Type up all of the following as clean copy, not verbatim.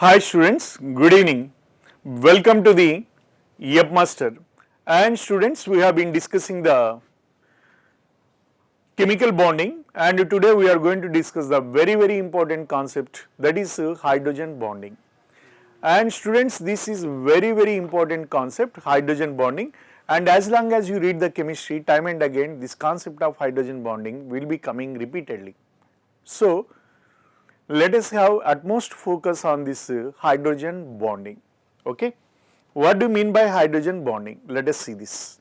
Hi students, good evening. Welcome to the Master. And students, we have been discussing the chemical bonding, and today we are going to discuss the very important concept, that is hydrogen bonding. And students, this is very important concept, hydrogen bonding, and as long as you read the chemistry time and again, this concept of hydrogen bonding will be coming repeatedly. So let us have utmost focus on this hydrogen bonding. Okay, what do you mean by hydrogen bonding? Let us see this.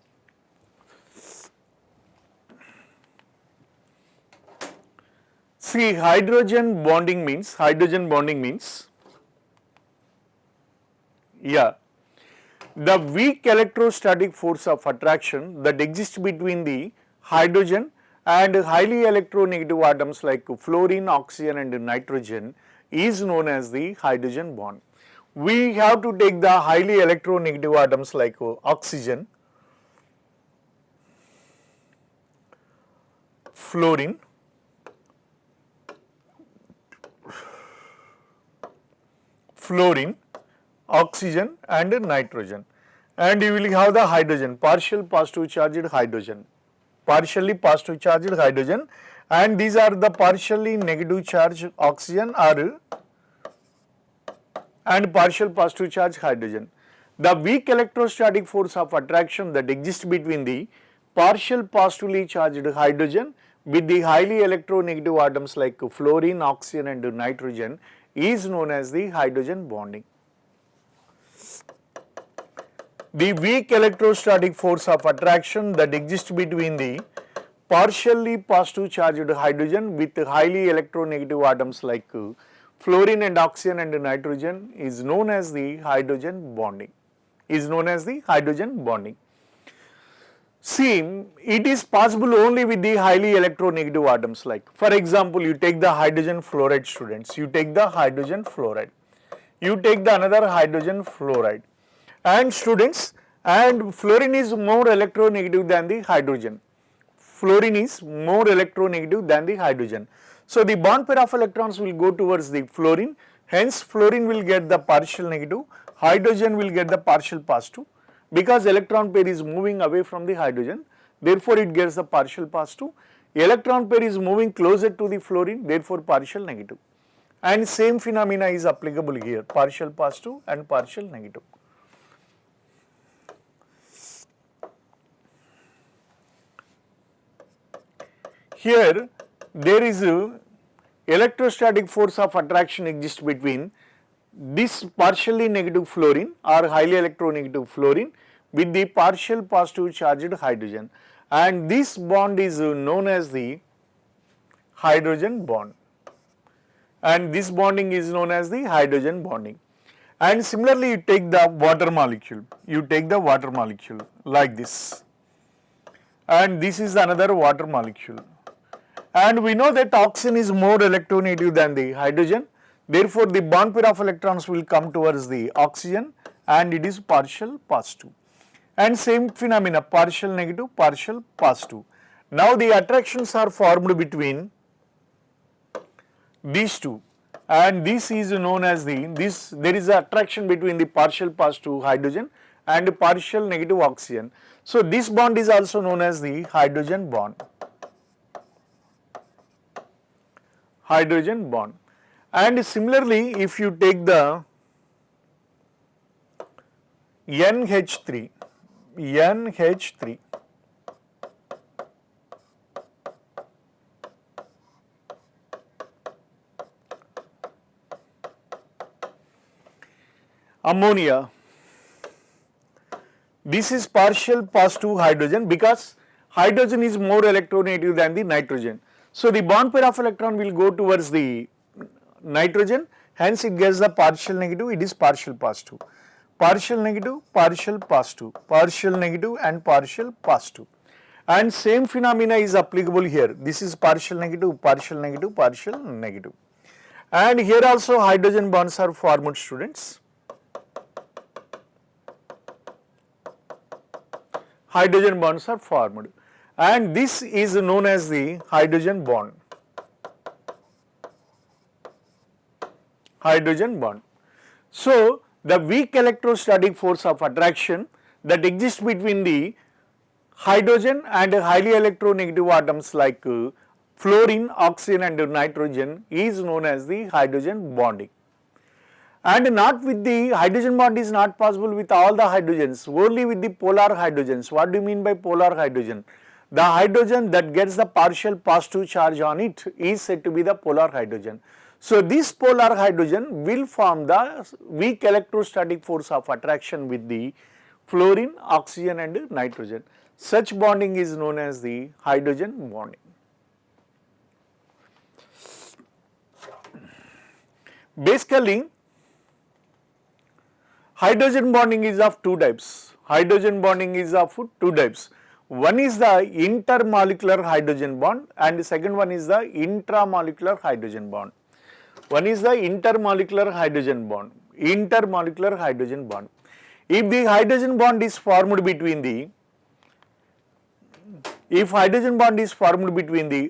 See, hydrogen bonding means the weak electrostatic force of attraction that exists between the hydrogen and highly electronegative atoms like fluorine, oxygen and nitrogen is known as the hydrogen bond. We have to take the highly electronegative atoms like oxygen, fluorine, oxygen and nitrogen, and you will have the hydrogen, partial positive charged hydrogen, partially positive charged hydrogen, and these are the partially negative charged oxygen and partial positive charged hydrogen. The weak electrostatic force of attraction that exists between the partial positively charged hydrogen with the highly electronegative atoms like fluorine, oxygen and nitrogen is known as the hydrogen bonding. The weak electrostatic force of attraction that exists between the partially positive charged hydrogen with highly electronegative atoms like fluorine and oxygen and nitrogen is known as the hydrogen bonding. See, it is possible only with the highly electronegative atoms, like for example you take the hydrogen fluoride, students, you take the hydrogen fluoride, you take the another hydrogen fluoride, and students, and fluorine is more electronegative than the hydrogen. Fluorine is more electronegative than the hydrogen. So the bond pair of electrons will go towards the fluorine, hence fluorine will get the partial negative, hydrogen will get the partial positive, because electron pair is moving away from the hydrogen, therefore it gets the partial positive. Electron pair is moving closer to the fluorine, therefore partial negative. And same phenomena is applicable here, partial positive and partial negative. Here there is a electrostatic force of attraction exists between this partially negative fluorine or highly electronegative fluorine with the partial positive charged hydrogen, and this bond is known as the hydrogen bond, and this bonding is known as the hydrogen bonding. And similarly you take the water molecule, like this, and this is another water molecule, and we know that oxygen is more electronegative than the hydrogen, therefore the bond pair of electrons will come towards the oxygen and it is partial positive. And same phenomena, partial negative, partial positive. Now the attractions are formed between these two, and this is known as there is an attraction between the partial positive hydrogen and partial negative oxygen. So this bond is also known as the hydrogen bond. And similarly if you take the NH3, ammonia, this is partial positive hydrogen because hydrogen is more electronegative than the nitrogen. So the bond pair of electron will go towards the nitrogen, hence it gets the partial negative, it is partial positive. Partial negative, partial positive, partial negative and partial positive. And same phenomena is applicable here. This is partial negative, partial negative, partial negative. And here also hydrogen bonds are formed, students. Hydrogen bonds are formed, and this is known as the hydrogen bond. So, the weak electrostatic force of attraction that exists between the hydrogen and highly electronegative atoms like fluorine, oxygen and nitrogen is known as the hydrogen bonding. And not with the hydrogen bond is not possible with all the hydrogens, only with the polar hydrogens. What do you mean by polar hydrogen? The hydrogen that gets the partial positive charge on it is said to be the polar hydrogen. So, this polar hydrogen will form the weak electrostatic force of attraction with the fluorine, oxygen and nitrogen. Such bonding is known as the hydrogen bonding. Basically, hydrogen bonding is of two types. Hydrogen bonding is of two types. One is the intermolecular hydrogen bond and the second one is the intramolecular hydrogen bond. One is the intermolecular hydrogen bond. Intermolecular hydrogen bond. If the hydrogen bond is formed between the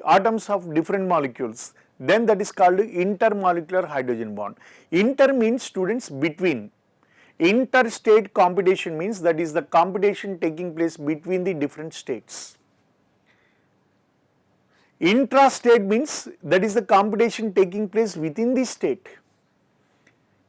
atoms of different molecules, then that is called intermolecular hydrogen bond. Inter means students between. Interstate competition means that is the competition taking place between the different states. Intrastate means that is the competition taking place within the state.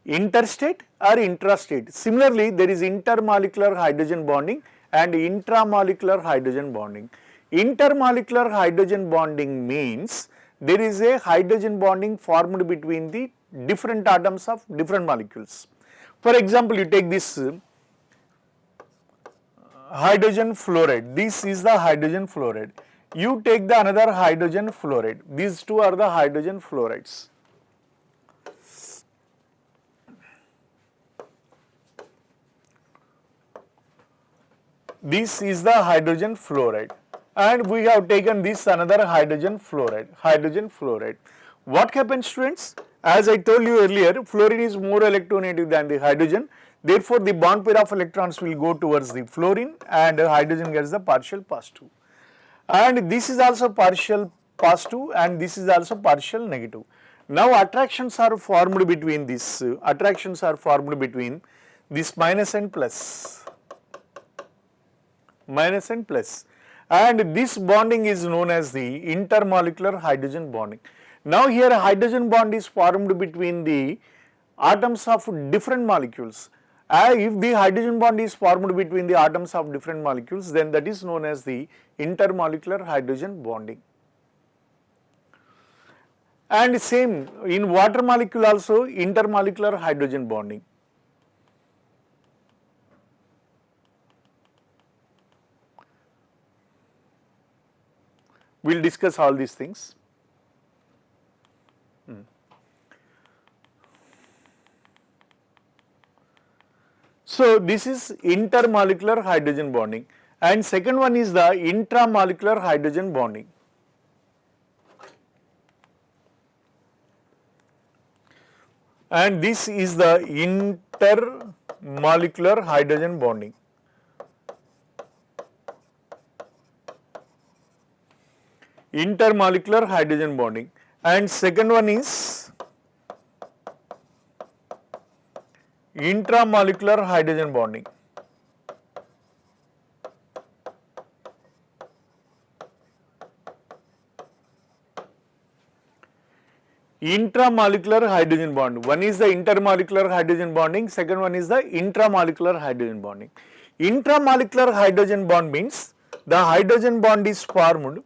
Interstate or intrastate. Similarly, there is intermolecular hydrogen bonding and intramolecular hydrogen bonding. Intermolecular hydrogen bonding means there is a hydrogen bonding formed between the different atoms of different molecules. For example, you take this hydrogen fluoride. This is the hydrogen fluoride. You take the another hydrogen fluoride. These two are the hydrogen fluorides. This is the hydrogen fluoride. And we have taken this another hydrogen fluoride. What happens, students? As I told you earlier, fluorine is more electronegative than the hydrogen. Therefore, the bond pair of electrons will go towards the fluorine and hydrogen gets the partial positive. And this is also partial positive and this is also partial negative. Now, attractions are formed between this, this minus and plus. And this bonding is known as the intermolecular hydrogen bonding. Now here a hydrogen bond is formed between the atoms of different molecules. If the hydrogen bond is formed between the atoms of different molecules, then that is known as the intermolecular hydrogen bonding. And same in water molecule also intermolecular hydrogen bonding. We will discuss all these things. So, this is intermolecular hydrogen bonding and second one is the intramolecular hydrogen bonding. And this is the intermolecular hydrogen bonding. Intermolecular hydrogen bonding and second one is intramolecular hydrogen bonding. Intramolecular hydrogen bond. One is the intermolecular hydrogen bonding, second one is the intramolecular hydrogen bonding. Intramolecular hydrogen bond means the hydrogen bond is formed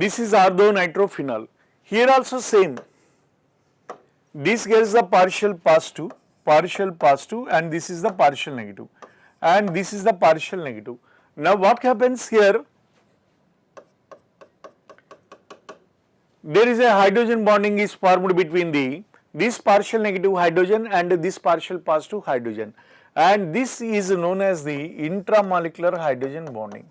this is orthonitrophenol. Here also same. This gets the partial positive and this is the partial negative and this is the partial negative. Now what happens here? There is a hydrogen bonding is formed between this partial negative hydrogen and this partial positive hydrogen and this is known as the intramolecular hydrogen bonding.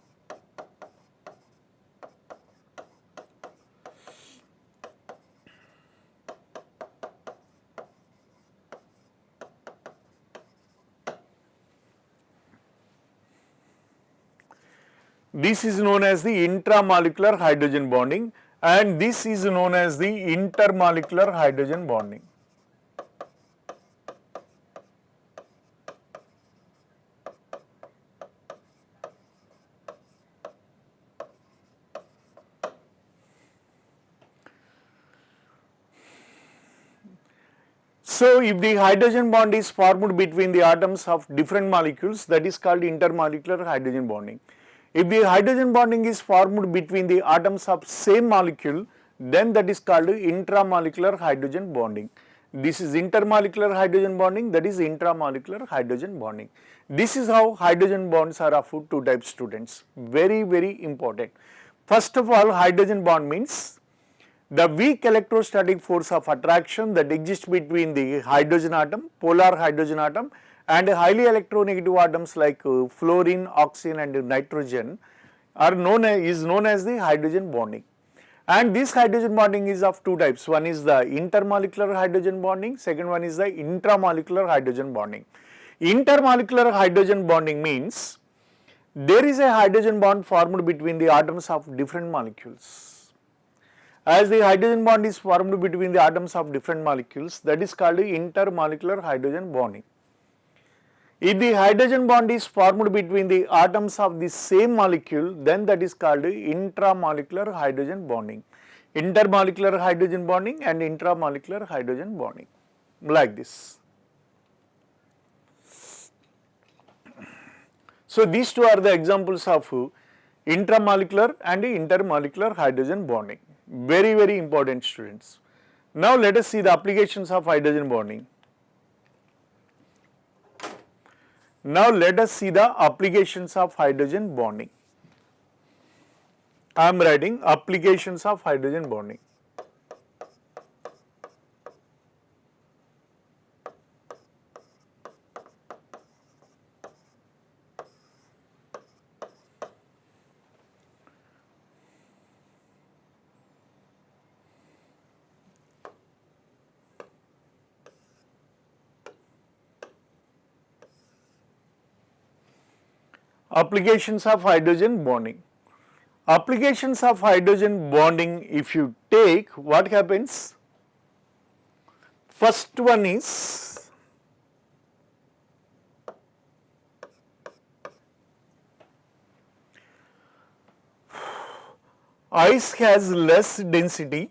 This is known as the intramolecular hydrogen bonding, and this is known as the intermolecular hydrogen bonding. So, if the hydrogen bond is formed between the atoms of different molecules, that is called intermolecular hydrogen bonding. If the hydrogen bonding is formed between the atoms of same molecule, then that is called intramolecular hydrogen bonding. This is intermolecular hydrogen bonding, that is intramolecular hydrogen bonding. This is how hydrogen bonds are of two types, students. Very, very important. First of all, hydrogen bond means the weak electrostatic force of attraction that exists between the hydrogen atom, polar hydrogen atom, and highly electronegative atoms like fluorine, oxygen and nitrogen is known as the hydrogen bonding. And this hydrogen bonding is of two types. One is the intermolecular hydrogen bonding, second one is the intramolecular hydrogen bonding. Intermolecular hydrogen bonding means there is a hydrogen bond formed between the atoms of different molecules. As the hydrogen bond is formed between the atoms of different molecules, that is called intermolecular hydrogen bonding. If the hydrogen bond is formed between the atoms of the same molecule, then that is called intramolecular hydrogen bonding. Intermolecular hydrogen bonding and intramolecular hydrogen bonding, like this. So, these two are the examples of intramolecular and intermolecular hydrogen bonding. Very, very important, students. Now, let us see the applications of hydrogen bonding. Now, let us see the applications of hydrogen bonding. I am writing applications of hydrogen bonding. Applications of hydrogen bonding. Applications of hydrogen bonding, if you take, what happens? First one is ice has less density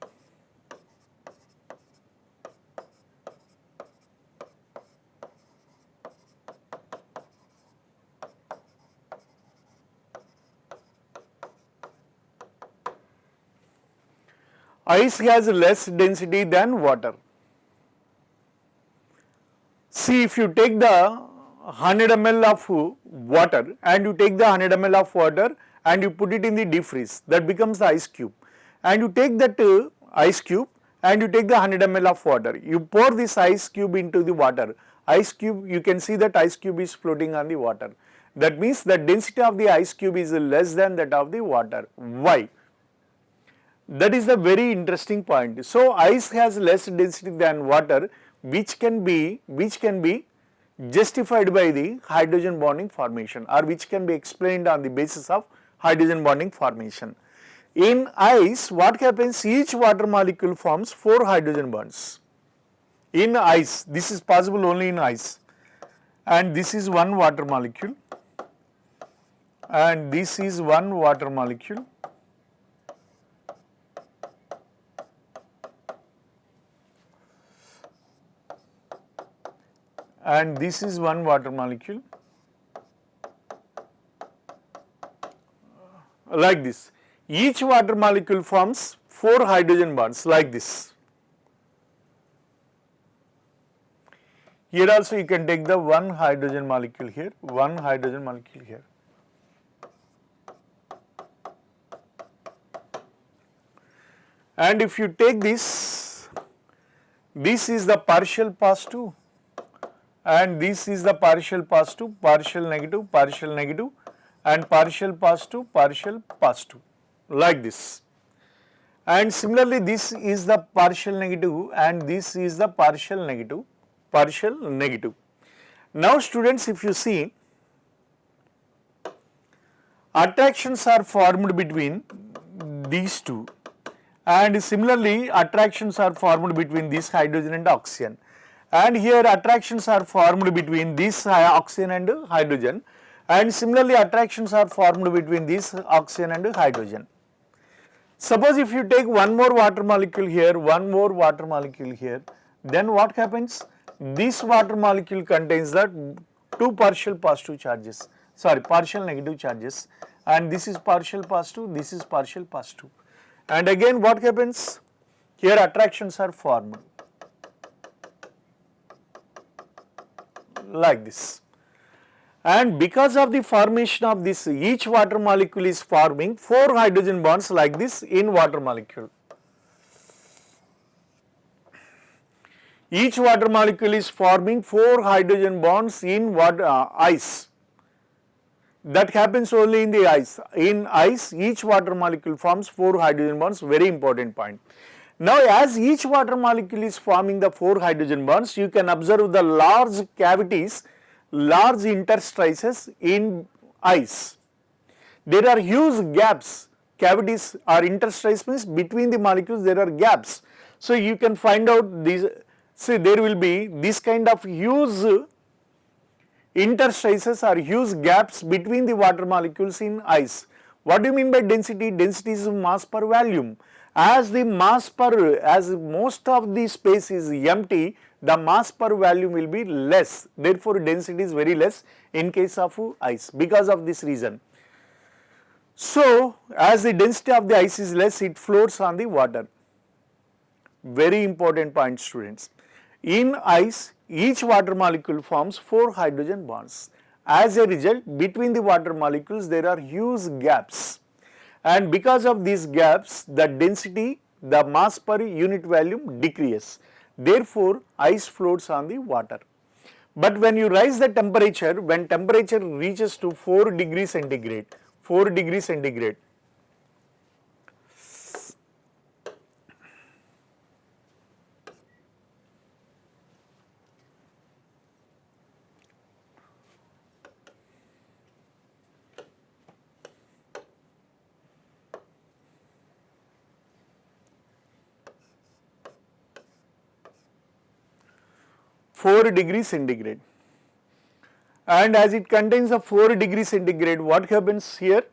ice has less density than water. See, if you take the 100 ml of water and you take the 100 ml of water and you put it in the deep freeze, that becomes the ice cube. And you take that ice cube and you take the 100 ml of water. You pour this ice cube into the water. Ice cube, you can see that ice cube is floating on the water. That means the density of the ice cube is less than that of the water. Why? That is the very interesting point. So, ice has less density than water, which can be justified by the hydrogen bonding formation, or which can be explained on the basis of hydrogen bonding formation. In ice, what happens? Each water molecule forms 4 hydrogen bonds. In ice, this is possible only in ice, and this is one water molecule, and this is one water molecule, and this is one water molecule, like this. Each water molecule forms 4 hydrogen bonds like this. Here also you can take the one hydrogen molecule here, one hydrogen molecule here. And if you take this is the partial positive, and this is the partial positive, partial negative, and partial positive, like this. And similarly, this is the partial negative and this is the partial negative. Now, students, if you see, attractions are formed between these two, and similarly attractions are formed between this hydrogen and oxygen, and here attractions are formed between this oxygen and hydrogen, and similarly attractions are formed between this oxygen and hydrogen. Suppose if you take one more water molecule here, one more water molecule here, then what happens? This water molecule contains the two partial positive charges, sorry, partial negative charges, and this is partial positive, this is partial positive. And again what happens? Here attractions are formed like this. And because of the formation of this, each water molecule is forming 4 hydrogen bonds like this in water molecule. Each water molecule is forming 4 hydrogen bonds in ice. That happens only in the ice. In ice, each water molecule forms 4 hydrogen bonds, very important point. Now, as each water molecule is forming the 4 hydrogen bonds, you can observe the large cavities, large interstices in ice. There are huge gaps, cavities or interstices means between the molecules there are gaps. So, you can find out these, see there will be this kind of huge interstices or huge gaps between the water molecules in ice. What do you mean by density? Density is mass per volume. As the mass per, as most of the space is empty, the mass per volume will be less. Therefore, density is very less in case of ice because of this reason. So, as the density of the ice is less, it floats on the water. Very important point, students. In ice, each water molecule forms 4 hydrogen bonds. As a result, between the water molecules there are huge gaps, and because of these gaps the density, the mass per unit volume decreases. Therefore, ice floats on the water. But when you rise the temperature, when temperature reaches to 4 degrees centigrade, 4 degrees centigrade, degrees centigrade, and as it contains a 4 degrees centigrade, what happens here?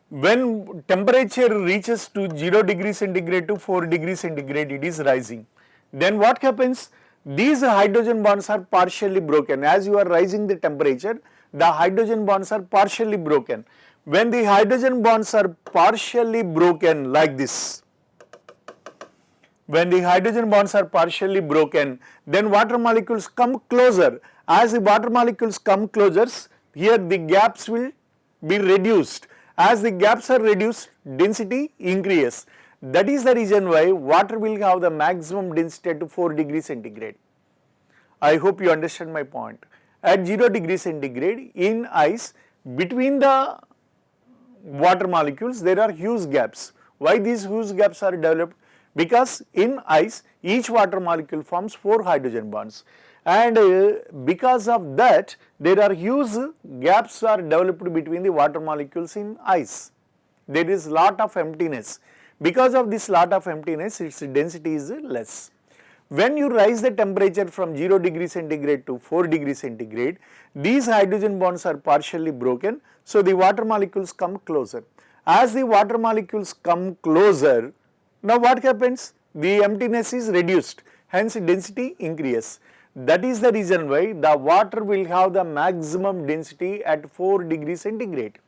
When temperature reaches to 0 degrees centigrade to 4 degrees centigrade, it is rising. Then what happens? These hydrogen bonds are partially broken. As you are rising the temperature, the hydrogen bonds are partially broken. When the hydrogen bonds are partially broken like this, when the hydrogen bonds are partially broken, then water molecules come closer. As the water molecules come closer, here the gaps will be reduced. As the gaps are reduced, density increases. That is the reason why water will have the maximum density at 4 degrees centigrade. I hope you understand my point. At 0 degrees centigrade in ice, between the water molecules there are huge gaps. Why these huge gaps are developed? Because in ice each water molecule forms 4 hydrogen bonds, and because of that there are huge gaps are developed between the water molecules in ice. There is lot of emptiness. Because of this lot of emptiness, its density is less. When you rise the temperature from 0 degrees centigrade to 4 degrees centigrade, these hydrogen bonds are partially broken, so the water molecules come closer. As the water molecules come closer, now what happens? The emptiness is reduced, hence density increases. That is the reason why the water will have the maximum density at 4 degrees centigrade.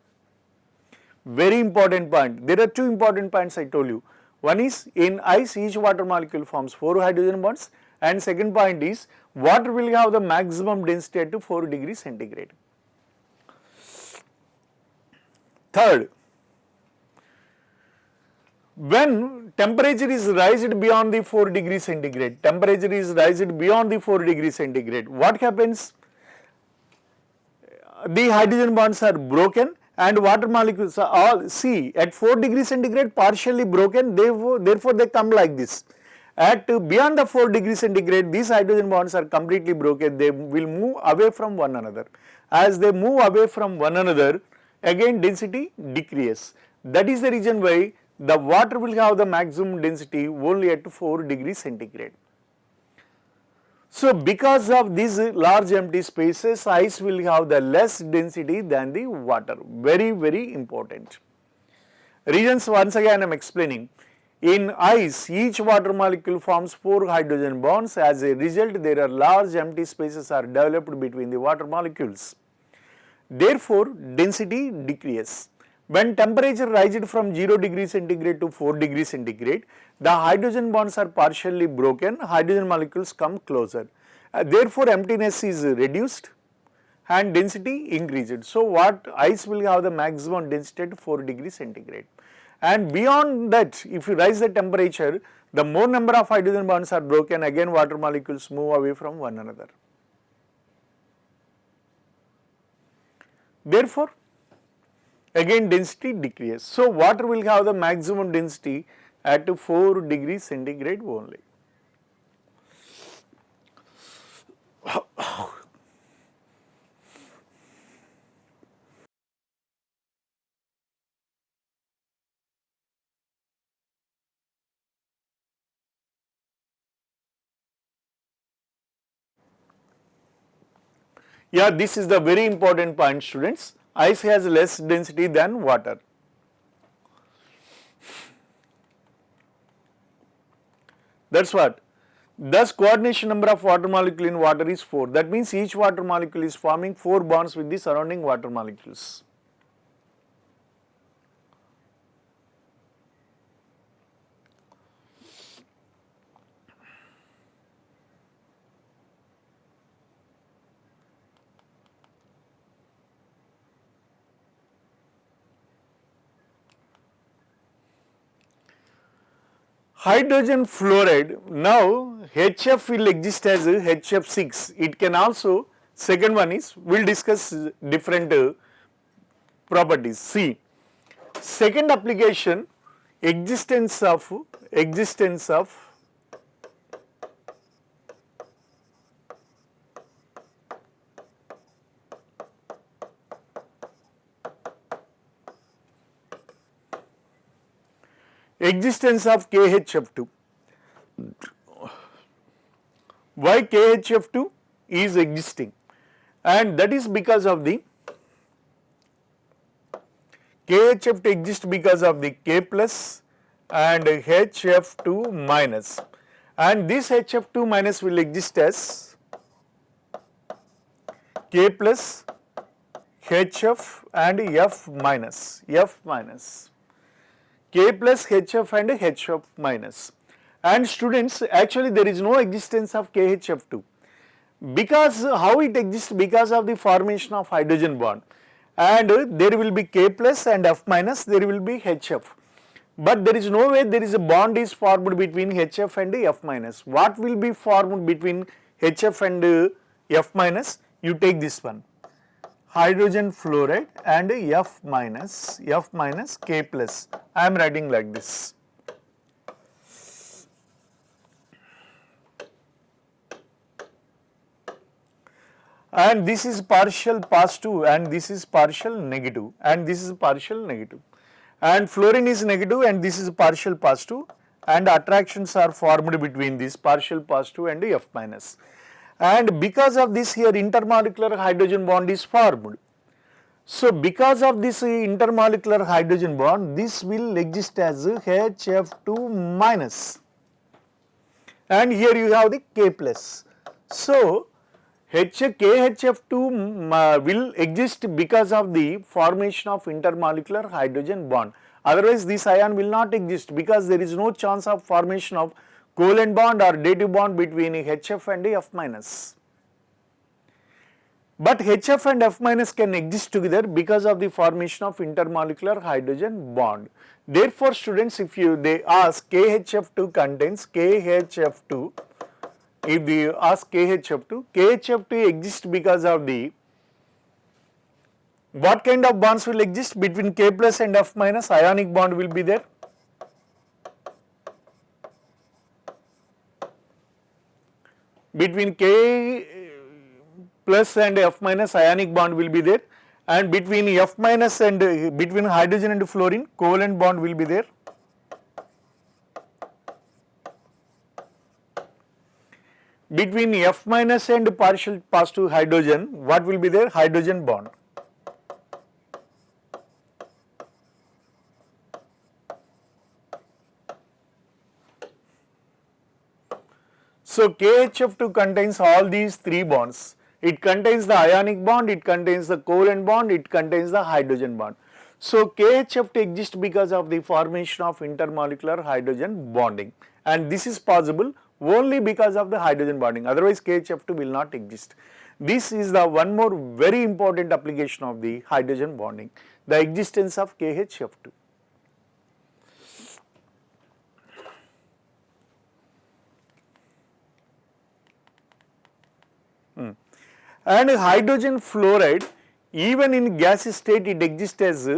Very important point. There are 2 important points I told you. One is in ice each water molecule forms 4 hydrogen bonds, and second point is water will have the maximum density at 4 degrees centigrade. Third, when temperature is raised beyond the 4 degrees centigrade, temperature is raised beyond the 4 degrees centigrade, what happens? The hydrogen bonds are broken and water molecules are all, see, at 4 degrees centigrade partially broken, therefore they come like this. At beyond the 4 degrees centigrade, these hydrogen bonds are completely broken, they will move away from one another. As they move away from one another, again density decreases. That is the reason why the water will have the maximum density only at 4 degrees centigrade. So because of these large empty spaces, ice will have the less density than the water. Very, very important. Reasons once again I am explaining. In ice, each water molecule forms 4 hydrogen bonds. As a result, there are large empty spaces are developed between the water molecules. Therefore, density decreases. When temperature rises from 0 degree centigrade to 4 degree centigrade, the hydrogen bonds are partially broken, hydrogen molecules come closer. Therefore, emptiness is reduced and density increased. So, what ice will have the maximum density at 4 degree centigrade. And beyond that, if you rise the temperature, the more number of hydrogen bonds are broken, again water molecules move away from one another. Therefore, again density decreases. So, water will have the maximum density at 4 degrees centigrade only. Yeah, this is the very important point, students. Ice has less density than water. That's what. Thus, coordination number of water molecule in water is 4. That means each water molecule is forming 4 bonds with the surrounding water molecules. Hydrogen fluoride, now HF will exist as HF6. It can also, second one is, we will discuss different properties. See, second application, existence of KHF2. Why KHF2 is existing? And that is because of the KHF2 exists because of the K plus and HF2 minus. And this HF2 minus will exist as K plus HF and F minus. K plus HF and HF minus. And students, actually there is no existence of KHF2. Because how it exists? Because of the formation of hydrogen bond. And there will be K plus and F minus, there will be HF. But there is no way there is a bond is formed between HF and F minus. What will be formed between HF and F minus? You take this one. Hydrogen fluoride and F minus K plus. I am writing like this. And this is partial positive and this is partial negative and this is partial negative. And fluorine is negative and this is partial positive and attractions are formed between this partial positive and F minus. And because of this here intermolecular hydrogen bond is formed. So because of this intermolecular hydrogen bond, this will exist as HF2 minus. And here you have the K plus. So KHF2 will exist because of the formation of intermolecular hydrogen bond. Otherwise this ion will not exist because there is no chance of formation of covalent bond or dative bond between HF and F minus. But HF and F minus can exist together because of the formation of intermolecular hydrogen bond. Therefore, students, if they ask KHF2 contains KHF2, if they ask KHF2 exists because of the, what kind of bonds will exist between K plus and F minus? Ionic bond will be there. Between K plus and F minus ionic bond will be there, and between F minus and between hydrogen and fluorine, covalent bond will be there. Between F minus and partial positive hydrogen, what will be there? Hydrogen bond. So KHF2 contains all these three bonds. It contains the ionic bond, it contains the covalent bond, it contains the hydrogen bond. So KHF2 exists because of the formation of intermolecular hydrogen bonding, and this is possible only because of the hydrogen bonding, otherwise KHF2 will not exist. This is the one more very important application of the hydrogen bonding, the existence of KHF2. And hydrogen fluoride, even in gaseous state, it exists as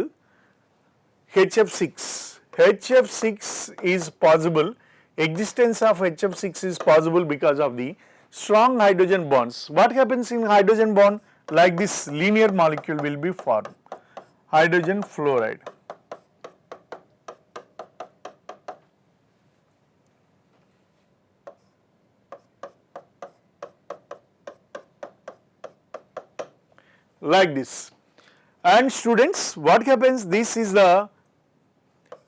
HF6. HF6 is possible, existence of HF6 is possible because of the strong hydrogen bonds. What happens in hydrogen bond? Like this linear molecule will be formed, hydrogen fluoride. Like this. And students, what happens? This is the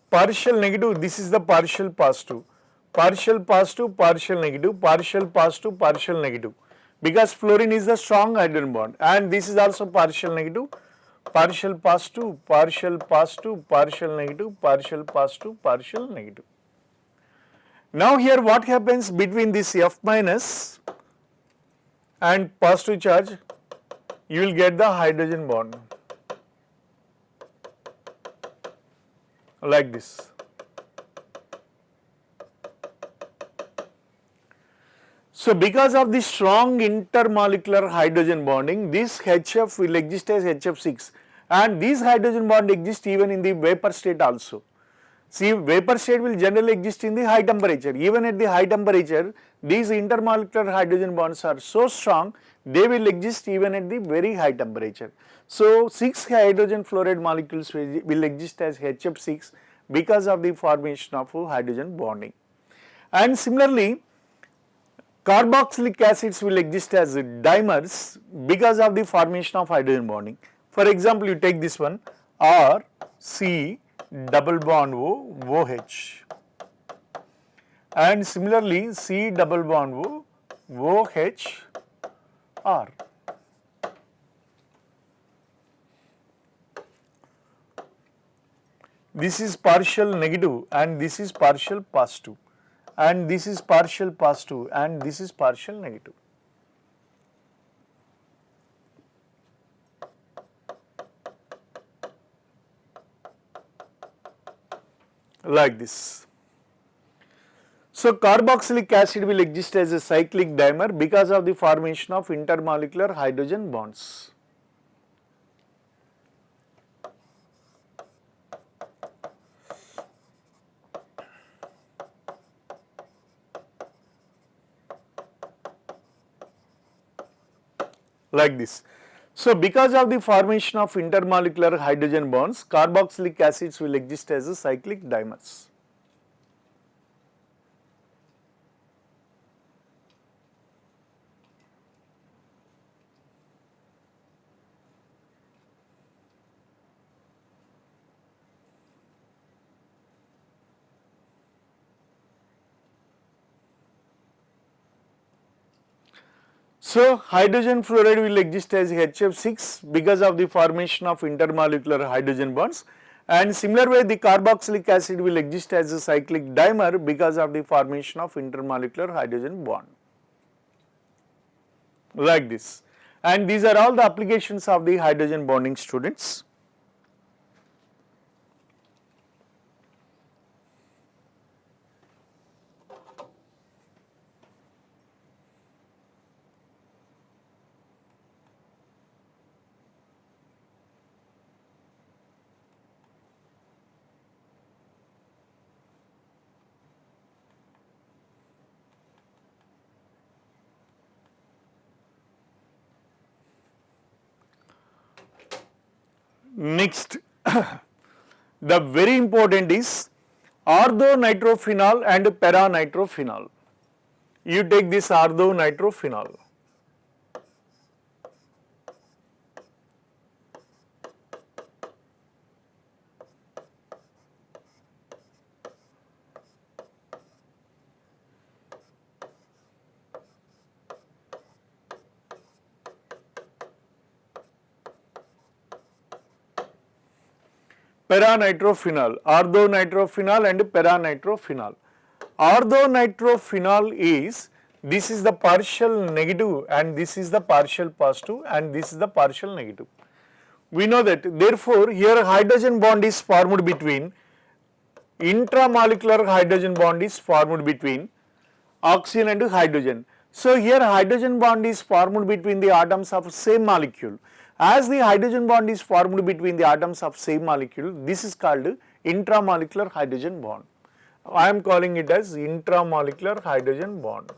partial negative, this is the partial positive, partial positive, partial negative, partial positive, partial negative, because fluorine is the strong hydrogen bond, and this is also partial negative, partial positive, partial positive, partial negative, partial positive, partial negative. Now here what happens between this F minus and positive charge? You will get the hydrogen bond like this. So because of the strong intermolecular hydrogen bonding, this HF will exist as HF6, and these hydrogen bond exist even in the vapor state also. See, vapor state will generally exist in the high temperature. Even at the high temperature, these intermolecular hydrogen bonds are so strong, they will exist even at the very high temperature. So 6 hydrogen fluoride molecules will exist as HF6 because of the formation of hydrogen bonding. And similarly, carboxylic acids will exist as dimers because of the formation of hydrogen bonding. For example, you take this one, R, C, double bond O, OH, and similarly C double bond O, OH, R. This is partial negative and this is partial positive, and this is partial positive and this is partial negative. Like this. So carboxylic acid will exist as a cyclic dimer because of the formation of intermolecular hydrogen bonds. Like this. So because of the formation of intermolecular hydrogen bonds, carboxylic acids will exist as a cyclic dimers. So hydrogen fluoride will exist as HF6 because of the formation of intermolecular hydrogen bonds, and similar way the carboxylic acid will exist as a cyclic dimer because of the formation of intermolecular hydrogen bond. Like this. And these are all the applications of the hydrogen bonding, students. Next, the very important is orthonitrophenol and paranitrophenol. You take this orthonitrophenol. Paranitrophenol, orthonitrophenol and paranitrophenol. Orthonitrophenol is, this is the partial negative and this is the partial positive and this is the partial negative. We know that, therefore, here hydrogen bond is formed between, intramolecular hydrogen bond is formed between oxygen and hydrogen. So here hydrogen bond is formed between the atoms of same molecule. As the hydrogen bond is formed between the atoms of same molecule, this is called intramolecular hydrogen bond. I am calling it as intramolecular hydrogen bond.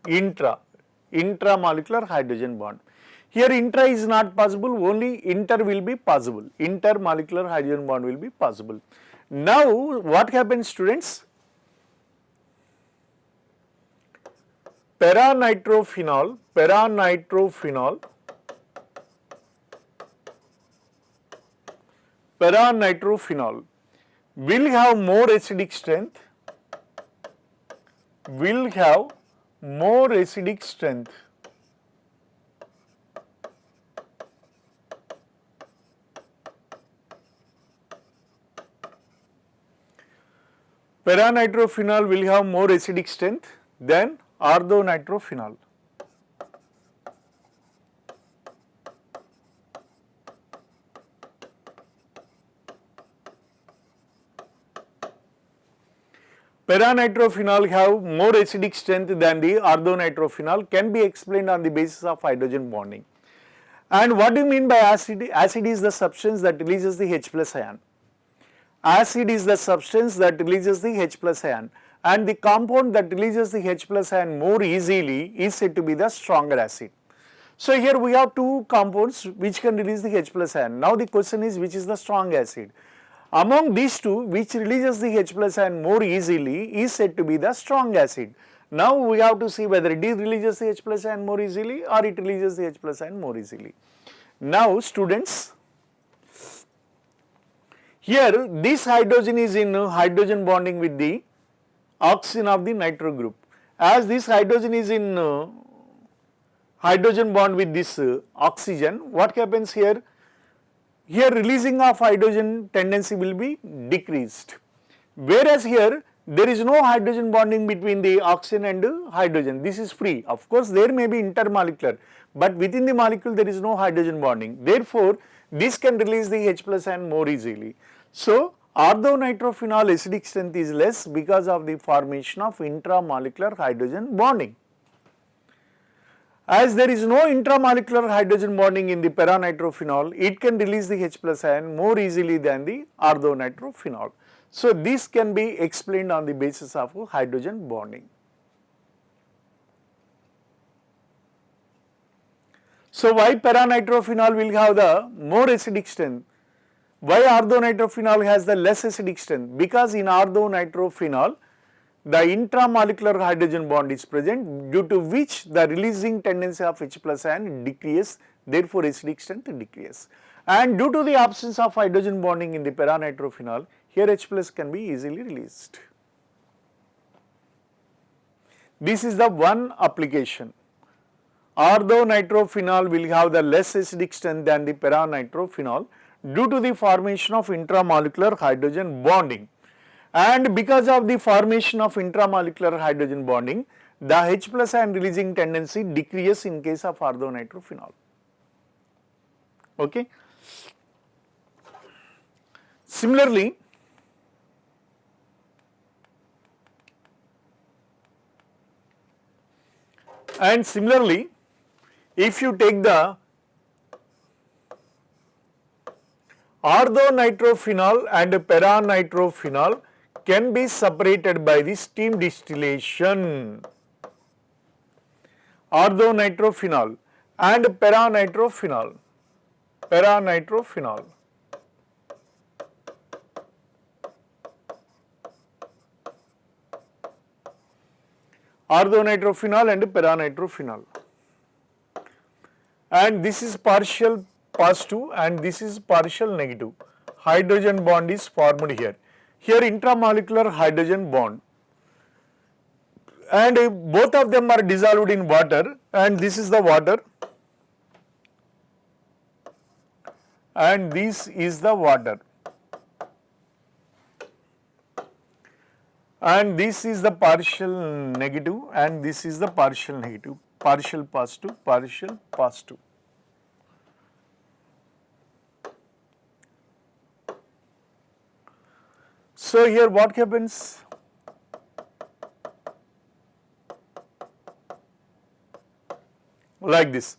Intramolecular hydrogen bond. Here intra is not possible, only inter will be possible. Intermolecular hydrogen bond will be possible. Now what happens, students? Paranitrophenol will have more acidic strength, Paranitrophenol will have more acidic strength than orthonitrophenol. Paranitrophenol have more acidic strength than the orthonitrophenol, can be explained on the basis of hydrogen bonding. And what do you mean by acid? Acid is the substance that releases the H plus ion. Acid is the substance that releases the H plus ion, and the compound that releases the H plus ion more easily is said to be the stronger acid. So here we have two compounds which can release the H plus ion. Now the question is, which is the strong acid? Among these two, which releases the H plus ion more easily is said to be the strong acid. Now we have to see whether it releases the H plus ion more easily or it releases the H plus ion more easily. Now students, here this hydrogen is in hydrogen bonding with the oxygen of the nitro group. As this hydrogen is in hydrogen bond with this oxygen, what happens here? Here releasing of hydrogen tendency will be decreased. Whereas here there is no hydrogen bonding between the oxygen and hydrogen. This is free. Of course, there may be intermolecular, but within the molecule there is no hydrogen bonding. Therefore, this can release the H plus ion more easily. So, orthonitrophenol acidic strength is less because of the formation of intramolecular hydrogen bonding. As there is no intramolecular hydrogen bonding in the paranitrophenol, it can release the H plus ion more easily than the orthonitrophenol. So, this can be explained on the basis of hydrogen bonding. So, why paranitrophenol will have the more acidic strength? Why orthonitrophenol has the less acidic strength? Because in orthonitrophenol, the intramolecular hydrogen bond is present, due to which the releasing tendency of H plus ion decreases, therefore acidic strength decreases. And due to the absence of hydrogen bonding in the paranitrophenol, here H plus can be easily released. This is the one application. Orthonitrophenol will have the less acidic strength than the paranitrophenol due to the formation of intramolecular hydrogen bonding. And because of the formation of intramolecular hydrogen bonding, the H plus ion releasing tendency decreases in case of orthonitrophenol. Okay. Similarly, if you take the orthonitrophenol and paranitrophenol can be separated by the steam distillation. Orthonitrophenol and paranitrophenol Orthonitrophenol and paranitrophenol. And this is partial positive and this is partial negative. Hydrogen bond is formed here. Here intramolecular hydrogen bond. And both of them are dissolved in water, and this is the water and this is the water. And this is the partial negative and this is the partial negative, partial positive, partial positive. So here what happens? Like this.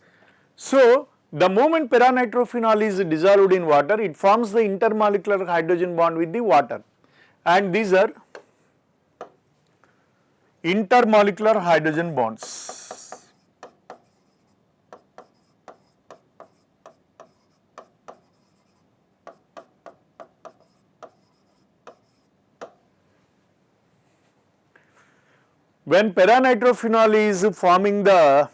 So the moment paranitrophenol is dissolved in water, it forms the intermolecular hydrogen bond with the water, and these are intermolecular hydrogen bonds. When paranitrophenol is forming the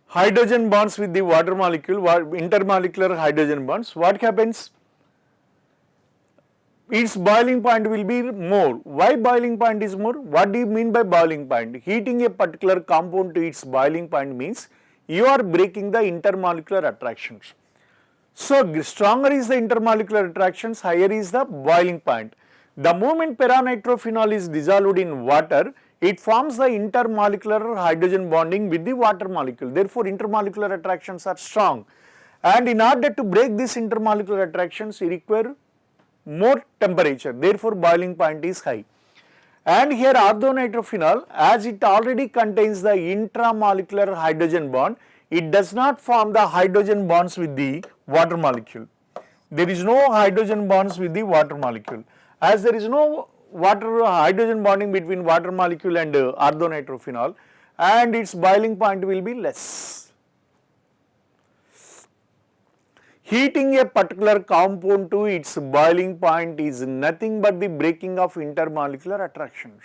hydrogen bonds with the water molecule, intermolecular hydrogen bonds, what happens? Its boiling point will be more. Why boiling point is more? What do you mean by boiling point? Heating a particular compound to its boiling point means you are breaking the intermolecular attractions. So stronger is the intermolecular attractions, higher is the boiling point. The moment paranitrophenol is dissolved in water, it forms the intermolecular hydrogen bonding with the water molecule. Therefore, intermolecular attractions are strong. And in order to break these intermolecular attractions, you require more temperature, therefore boiling point is high. And here orthonitrophenol, as it already contains the intramolecular hydrogen bond, it does not form the hydrogen bonds with the water molecule. There is no hydrogen bonds with the water molecule. As there is no hydrogen bonding between water molecule and orthonitrophenol, and its boiling point will be less. Heating a particular compound to its boiling point is nothing but the breaking of intermolecular attractions.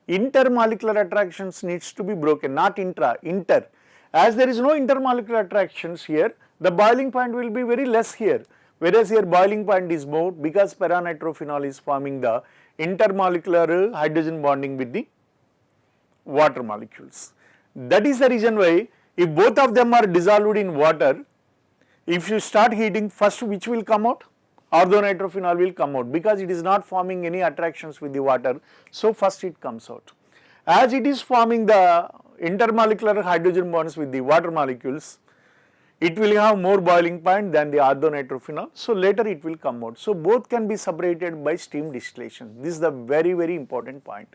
Intermolecular attractions needs to be broken, not inter. As there is no intermolecular attractions here, the boiling point will be very less here, whereas here boiling point is more because paranitrophenol is forming the intermolecular hydrogen bonding with the water molecules. That is the reason why if both of them are dissolved in water, if you start heating, first which will come out? Orthonitrophenol will come out because it is not forming any attractions with the water, so first it comes out. As it is forming the intermolecular hydrogen bonds with the water molecules, it will have more boiling point than the orthonitrophenol, so later it will come out. So both can be separated by steam distillation. This is the very important point.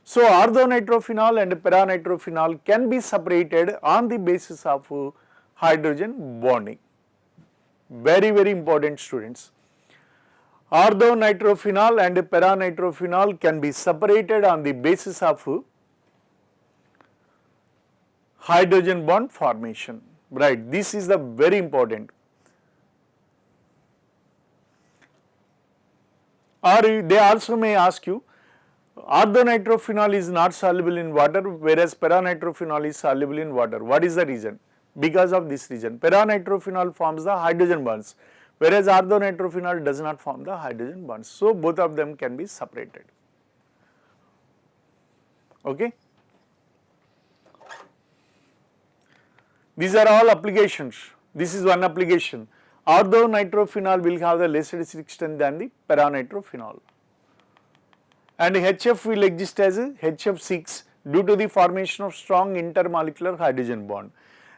So orthonitrophenol and paranitrophenol can be separated on the basis of hydrogen bonding. Very important, students. Orthonitrophenol and paranitrophenol can be separated on the basis of hydrogen bond formation. Right, this is the very important. Or they also may ask you, orthonitrophenol is not soluble in water, whereas paranitrophenol is soluble in water. What is the reason? Because of this reason. Paranitrophenol forms the hydrogen bonds, whereas orthonitrophenol does not form the hydrogen bonds. So both of them can be separated. Okay. These are all applications. This is one application. Orthonitrophenol will have the less acidic strength than the paranitrophenol. And HF will exist as HF6 due to the formation of strong intermolecular hydrogen bond.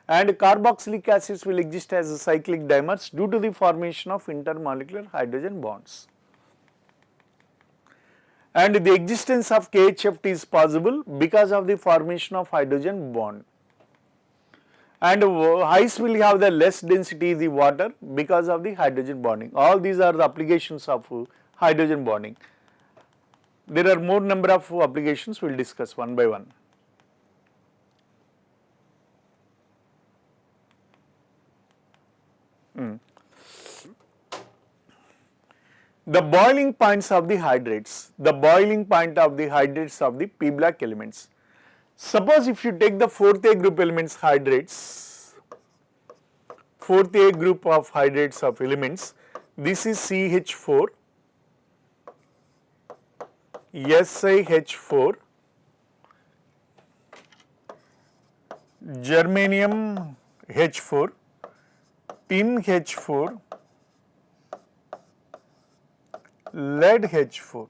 And carboxylic acids will exist as cyclic dimers due to the formation of intermolecular hydrogen bonds. And the existence of KHF is possible because of the formation of hydrogen bond. And ice will have the less density in the water because of the hydrogen bonding. All these are the applications of hydrogen bonding. There are more number of applications, we will discuss one by one. the boiling points of the hydrates, the boiling point of the hydrates of the P block elements. Suppose if you take the fourth A group elements hydrates, fourth A group of hydrates of elements, this is CH4, SiH4, germanium H4, tin H4, lead H4.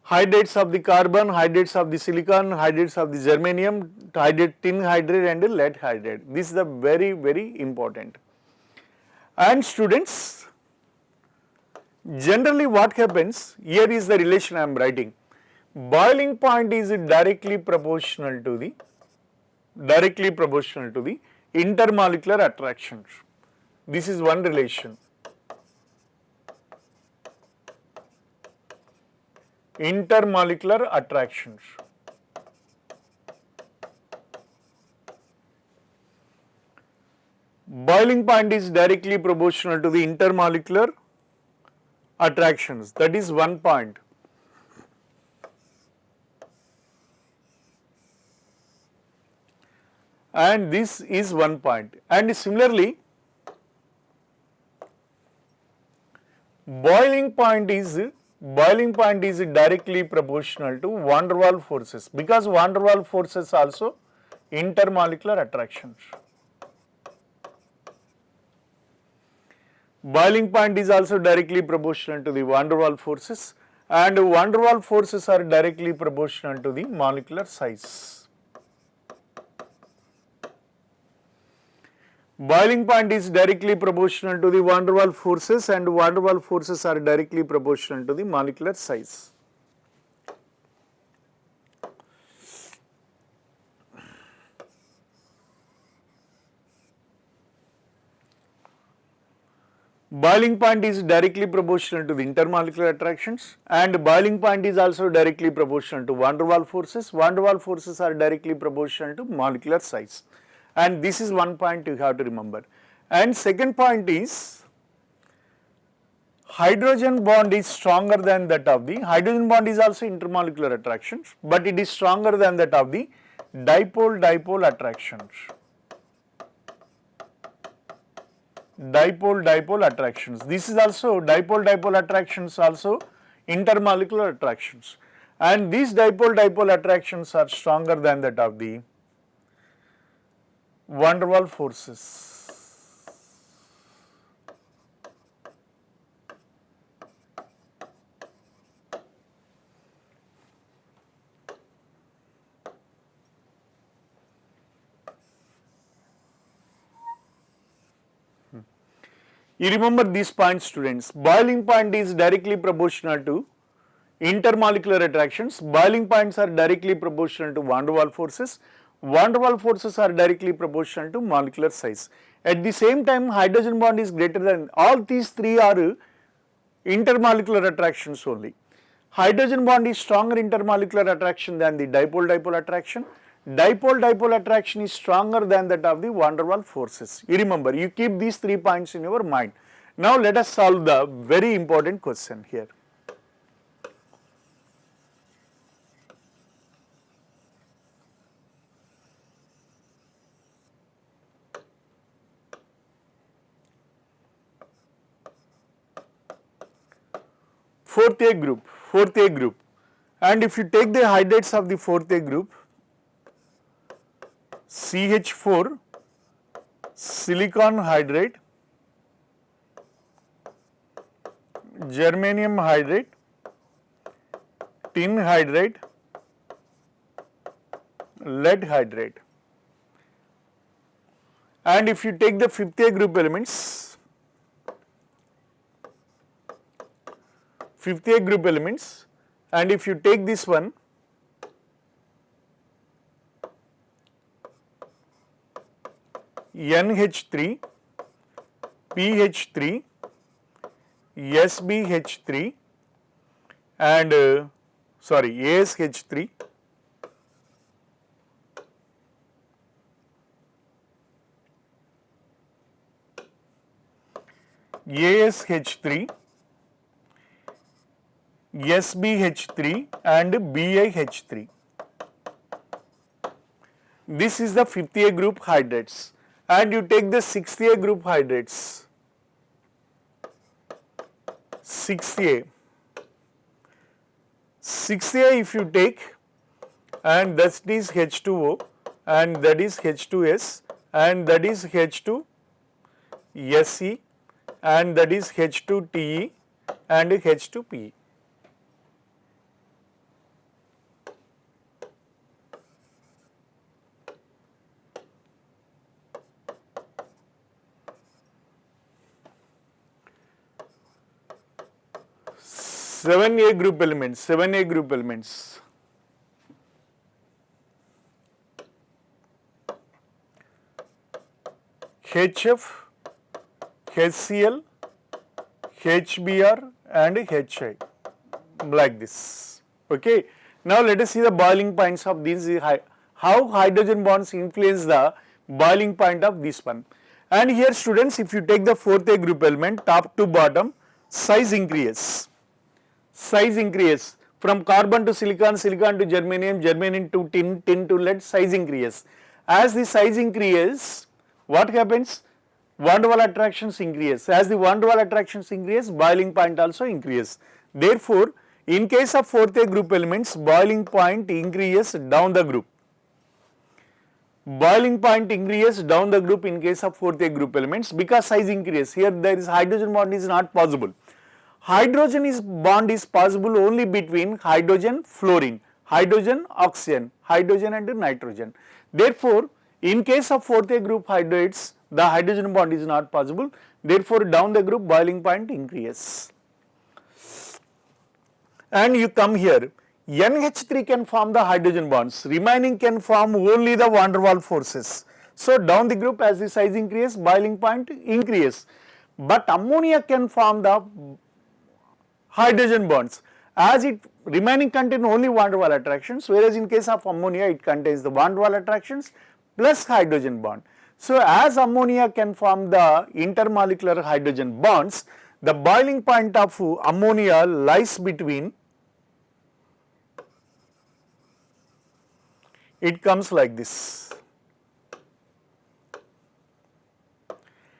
Hydrates of the carbon, hydrates of the silicon, hydrates of the germanium, hydrate, tin hydrate and lead hydrate. This is the very important. And students, generally what happens, here is the relation I am writing. Boiling point is directly proportional to the intermolecular attractions. This is one relation. Intermolecular attractions. Boiling point is directly proportional to the intermolecular attractions. That is one point. And this is one point. And similarly, boiling point is directly proportional to van der Waals forces, because van der Waals forces also intermolecular attractions. Boiling point is also directly proportional to the van der Waals forces, and van der Waals forces are directly proportional to the molecular size. Boiling point is directly proportional to the van der Waals forces, and van der Waals forces are directly proportional to the molecular size. Boiling point is directly proportional to the intermolecular attractions, and boiling point is also directly proportional to van der Waals forces. Van der Waals forces are directly proportional to molecular size. And this is one point you have to remember. And second point is, hydrogen bond is stronger than that of the, hydrogen bond is also intermolecular attractions, but it is stronger than that of the dipole-dipole attractions. Dipole-dipole attractions. This is also, dipole-dipole attractions also intermolecular attractions. And these dipole-dipole attractions are stronger than that of the van der Waals forces. You remember these points, students. Boiling point is directly proportional to intermolecular attractions. Boiling points are directly proportional to van der Waals forces. Van der Waals forces are directly proportional to molecular size. At the same time, hydrogen bond is greater than, all these three are intermolecular attractions only. Hydrogen bond is stronger intermolecular attraction than the dipole-dipole attraction. Dipole-dipole attraction is stronger than that of the van der Waals forces. You remember, you keep these 3 points in your mind. Now let us solve the very important question here. Fourth A group, and if you take the hydrates of the fourth A group, CH4, silicon hydrate, germanium hydrate, tin hydrate, lead hydrate. And if you take the fifth A group elements, and if you take this one, NH3, PH3, SBH3 and ASH3, ASH3, SBH3 and BiH3. This is the 5th A group hydrates, and you take the 6th A group hydrates. 6th A. 6th A if you take, and that is H2O, and that is H2S, and that is H2SE, and that is H2TE and H2PE. Seven A group elements, 7 A group elements. HF, HCl, HBr and HI, like this. Okay. Now let us see the boiling points of these, how hydrogen bonds influence the boiling point of this one. And here students, if you take the 4th A group element, top to bottom, size increases. Size increases from carbon to silicon, silicon to germanium, germanium to tin, tin to lead, size increases. As the size increases, what happens? Van der Waals attractions increase. As the van der Waals attractions increase, boiling point also increases. Therefore, in case of 4th A group elements, boiling point increases down the group. Boiling point increases down the group in case of 4th A group elements because size increases. Here there is hydrogen bond is not possible. Hydrogen bond is possible only between hydrogen, fluorine, hydrogen, oxygen, hydrogen and nitrogen. Therefore, in case of 4th A group hydrates, the hydrogen bond is not possible. Therefore, down the group boiling point increases. And you come here, NH3 can form the hydrogen bonds, remaining can form only the van der Waals forces. So, down the group as the size increases, boiling point increases. But ammonia can form the hydrogen bonds as it remaining contain only van der Waals attractions, whereas in case of ammonia it contains the van der Waals attractions plus hydrogen bond. So, as ammonia can form the intermolecular hydrogen bonds, the boiling point of ammonia lies between, it comes like this.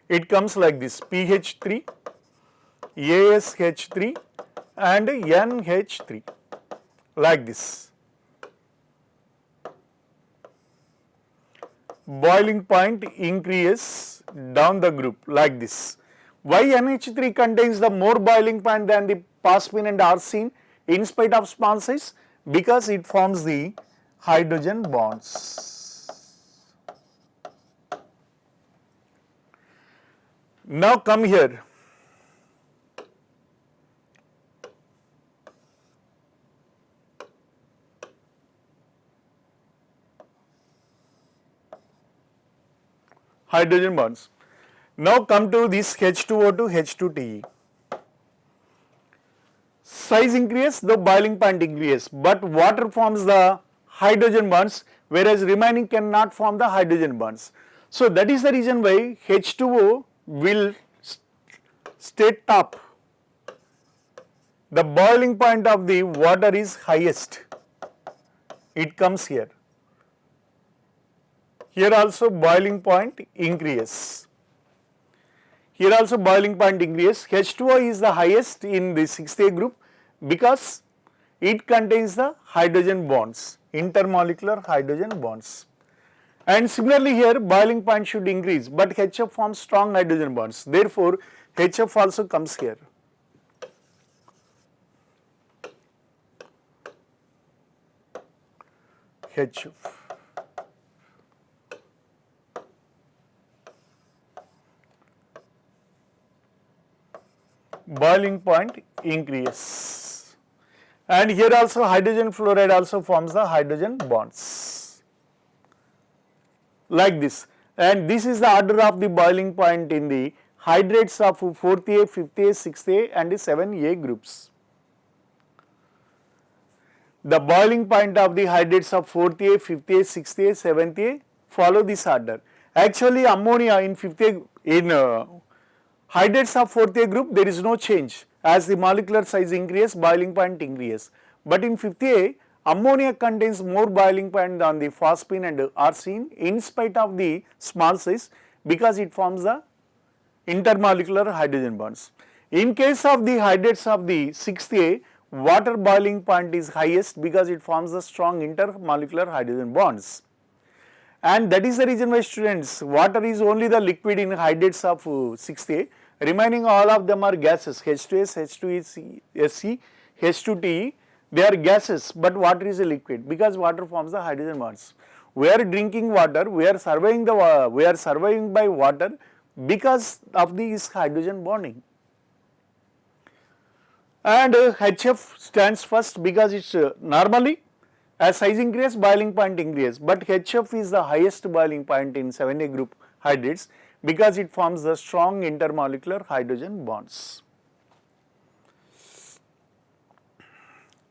It comes like this, PH3, ASH3 and NH3, like this. Boiling point increases down the group like this. Why NH3 contains the more boiling point than the phosphine and arsine in spite of small size? Because it forms the hydrogen bonds. Now come here. Hydrogen bonds. Now come to this H2O to H2TE. Size increases, the boiling point increases, but water forms the hydrogen bonds, whereas remaining cannot form the hydrogen bonds. So that is the reason why H2O will stay top. The boiling point of the water is highest. It comes here. Here also boiling point increases. Here also boiling point increases. H2O is the highest in the 6th A group because it contains the hydrogen bonds, intermolecular hydrogen bonds. And similarly here boiling point should increase, but HF forms strong hydrogen bonds. Therefore, HF also comes here. HF. Boiling point increases. And here also hydrogen fluoride also forms the hydrogen bonds. Like this. And this is the order of the boiling point in the hydrates of 4th A, 5th A, 6th A and 7A groups. The boiling point of the hydrates of 4th A, 5th A, 6th A, 7th A follow this order. Actually ammonia in 5th A, in Hydrates of 4th A group, there is no change. As the molecular size increases, boiling point increases. But in 5th A, ammonia contains more boiling point than the phosphine and arsine in spite of the small size, because it forms the intermolecular hydrogen bonds. In case of the hydrates of the 6th A, water boiling point is highest because it forms the strong intermolecular hydrogen bonds. And that is the reason why, students, water is only the liquid in hydrates of 6th A. Remaining all of them are gases, H2S, H2SC, H2TE. They are gases, but water is a liquid because water forms the hydrogen bonds. We are drinking water, we are surviving by water because of this hydrogen bonding. And HF stands first because it's normally, as size increases, boiling point increases, but HF is the highest boiling point in 7A group hydrates because it forms the strong intermolecular hydrogen bonds.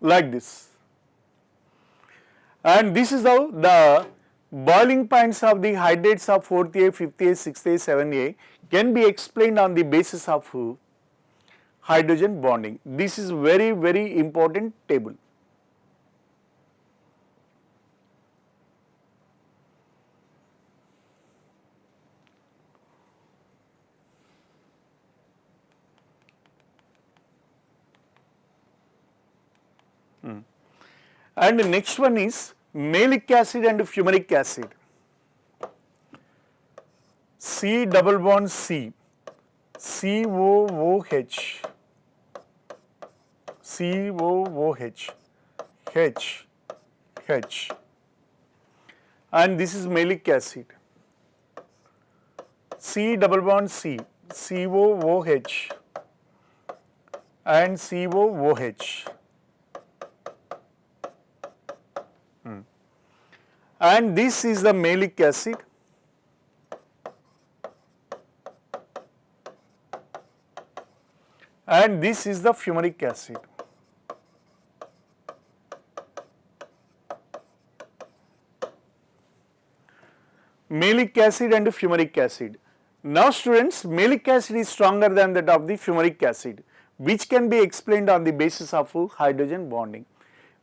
Like this. And this is how the boiling points of the hydrates of 4th A, 5th A, 6th A, 7A can be explained on the basis of hydrogen bonding. This is very, very important table. And the next one is malic acid and fumaric acid. C double bond C, COOH, COOH, H, and this is malic acid. C double bond C, COOH and COOH. And this is the malic acid. And this is the fumaric acid. Malic acid and fumaric acid. Now students, malic acid is stronger than that of the fumaric acid, which can be explained on the basis of hydrogen bonding.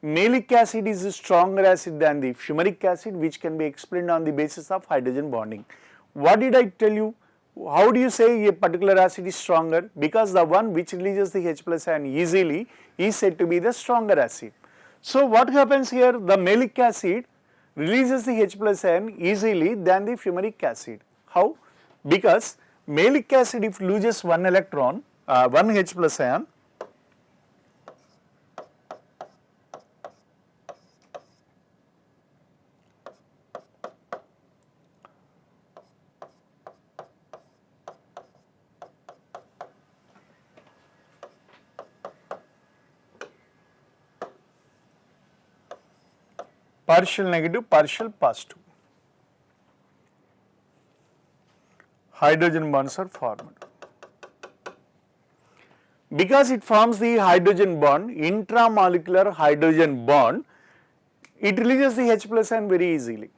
Malic acid is a stronger acid than the fumaric acid, which can be explained on the basis of hydrogen bonding. What did I tell you? How do you say a particular acid is stronger? Because the one which releases the H plus ion easily is said to be the stronger acid. So what happens here? The malic acid releases the H plus ion easily than the fumaric acid. How? Because malic acid, if loses one electron, one H plus ion, partial negative, partial positive. Hydrogen bonds are formed. Because it forms the hydrogen bond, intramolecular hydrogen bond, it releases the H plus ion very easily.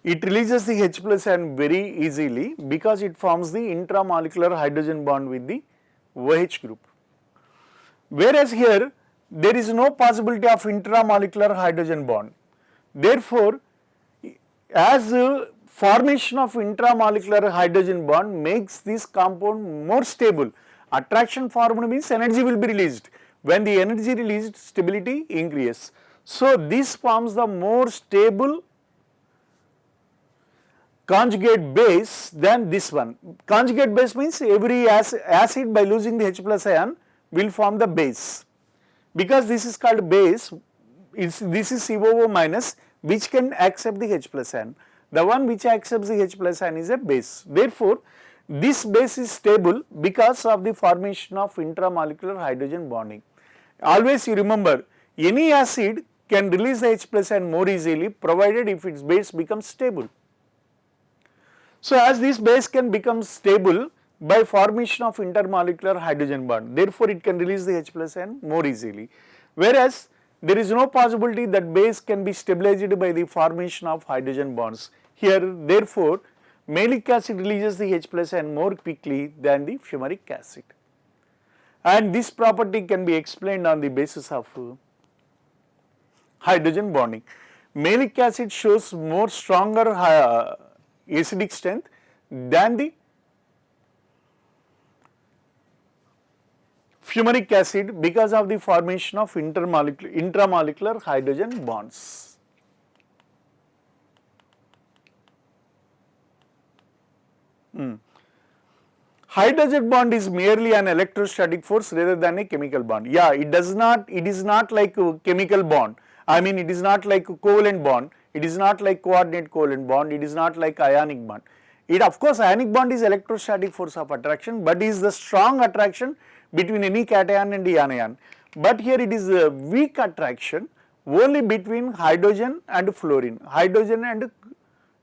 It releases the H plus ion very easily because it forms the intramolecular hydrogen bond with the OH group. Whereas here, there is no possibility of intramolecular hydrogen bond. Therefore, as formation of intramolecular hydrogen bond makes this compound more stable. Attraction formula means energy will be released. When the energy released, stability increases. So this forms the more stable conjugate base than this one. Conjugate base means every acid by losing the H plus ion will form the base. Because this is called base, this is COO minus, which can accept the H plus ion. The one which accepts the H plus ion is a base. Therefore, this base is stable because of the formation of intramolecular hydrogen bonding. Always you remember, any acid can release the H plus ion more easily provided if its base becomes stable. So as this base can become stable by formation of intermolecular hydrogen bond, therefore it can release the H plus ion more easily. Whereas there is no possibility that base can be stabilized by the formation of hydrogen bonds. Here therefore Malic acid releases the H plus ion more quickly than the fumaric acid. And this property can be explained on the basis of hydrogen bonding. Malic acid shows more stronger acidic strength than the fumaric acid because of the formation of intramolecular hydrogen bonds. Hydrogen bond is merely an electrostatic force rather than a chemical bond. Yeah, it is not like a chemical bond. I mean, it is not like a covalent bond, it is not like coordinate covalent bond, it is not like ionic bond. It, of course, ionic bond is electrostatic force of attraction, but is the strong attraction between any cation and the anion. But here it is a weak attraction only between hydrogen and fluorine, hydrogen and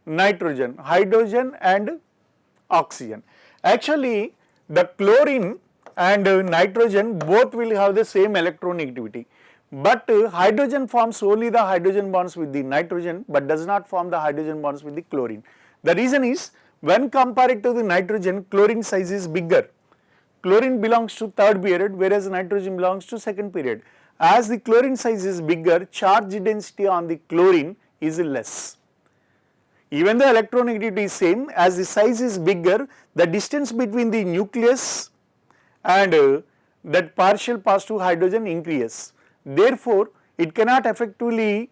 nitrogen, hydrogen and oxygen. Actually, the chlorine and nitrogen both will have the same electronegativity, but hydrogen forms only the hydrogen bonds with the nitrogen but does not form the hydrogen bonds with the chlorine. The reason is, when compared to the nitrogen, chlorine size is bigger. Chlorine belongs to third period whereas nitrogen belongs to second period. As the chlorine size is bigger, charge density on the chlorine is less. Even the electronegativity is same, as the size is bigger, the distance between the nucleus and that partial positive hydrogen increases. Therefore, it cannot effectively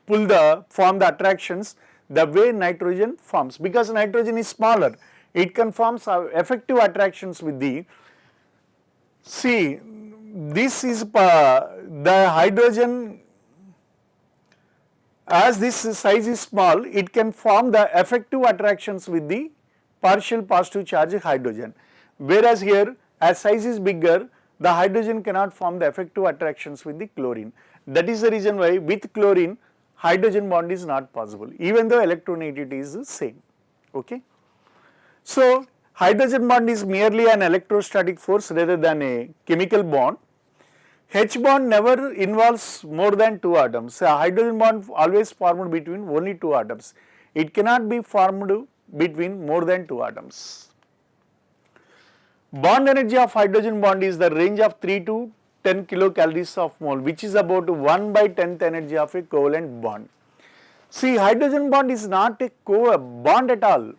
form the attractions the way nitrogen forms, because nitrogen is smaller. It can form effective attractions with the, see, this is the hydrogen. As this size is small, it can form the effective attractions with the partial positive charge hydrogen. Whereas here, as size is bigger, the hydrogen cannot form the effective attractions with the chlorine. That is the reason why with chlorine, hydrogen bond is not possible, even though electronegativity is the same. Okay. So, hydrogen bond is merely an electrostatic force rather than a chemical bond. H bond never involves more than two atoms. A hydrogen bond always formed between only two atoms. It cannot be formed between more than two atoms. Bond energy of hydrogen bond is the range of 3 to 10 kilocalories of mole, which is about 1 by 10th energy of a covalent bond. See, hydrogen bond is not a bond at all.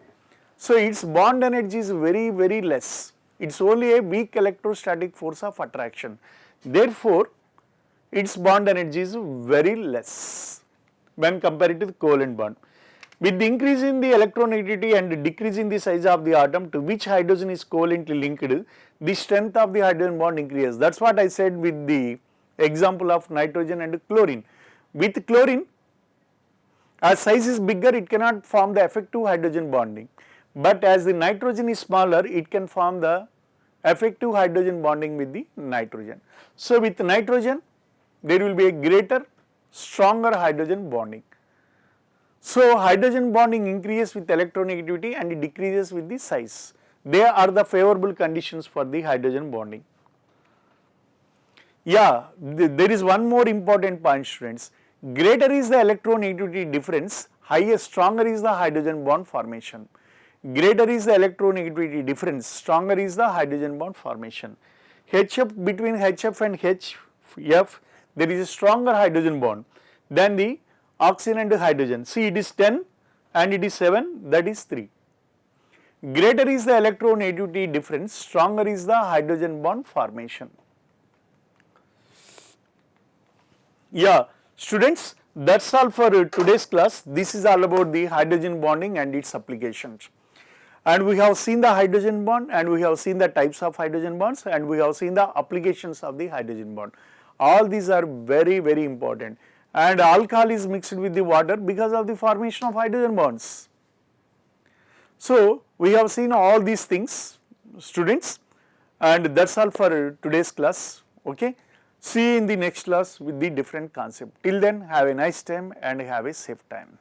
So, its bond energy is very, very less. It is only a weak electrostatic force of attraction. Therefore, its bond energy is very less when compared to the covalent bond. With the increase in the electronegativity and decrease in the size of the atom to which hydrogen is covalently linked, the strength of the hydrogen bond increases. That is what I said with the example of nitrogen and chlorine. With chlorine, as size is bigger, it cannot form the effective hydrogen bonding, but as the nitrogen is smaller, it can form the effective hydrogen bonding with the nitrogen. So, with nitrogen, there will be a greater, stronger hydrogen bonding. So, hydrogen bonding increases with electronegativity and it decreases with the size. They are the favorable conditions for the hydrogen bonding. Yeah, there is one more important point, students. Greater is the electronegativity difference, stronger is the hydrogen bond formation. Greater is the electronegativity difference, stronger is the hydrogen bond formation. HF, between HF and HF, there is a stronger hydrogen bond than the oxygen and hydrogen. See, it is 10 and it is 7, that is 3. Greater is the electronegativity difference, stronger is the hydrogen bond formation. Yeah, students, that's all for today's class. This is all about the hydrogen bonding and its applications. And we have seen the hydrogen bond, and we have seen the types of hydrogen bonds, and we have seen the applications of the hydrogen bond. All these are very, very important. And alcohol is mixed with the water because of the formation of hydrogen bonds. So, we have seen all these things, students, and that's all for today's class. Okay. See you in the next class with the different concept. Till then, have a nice time and have a safe time.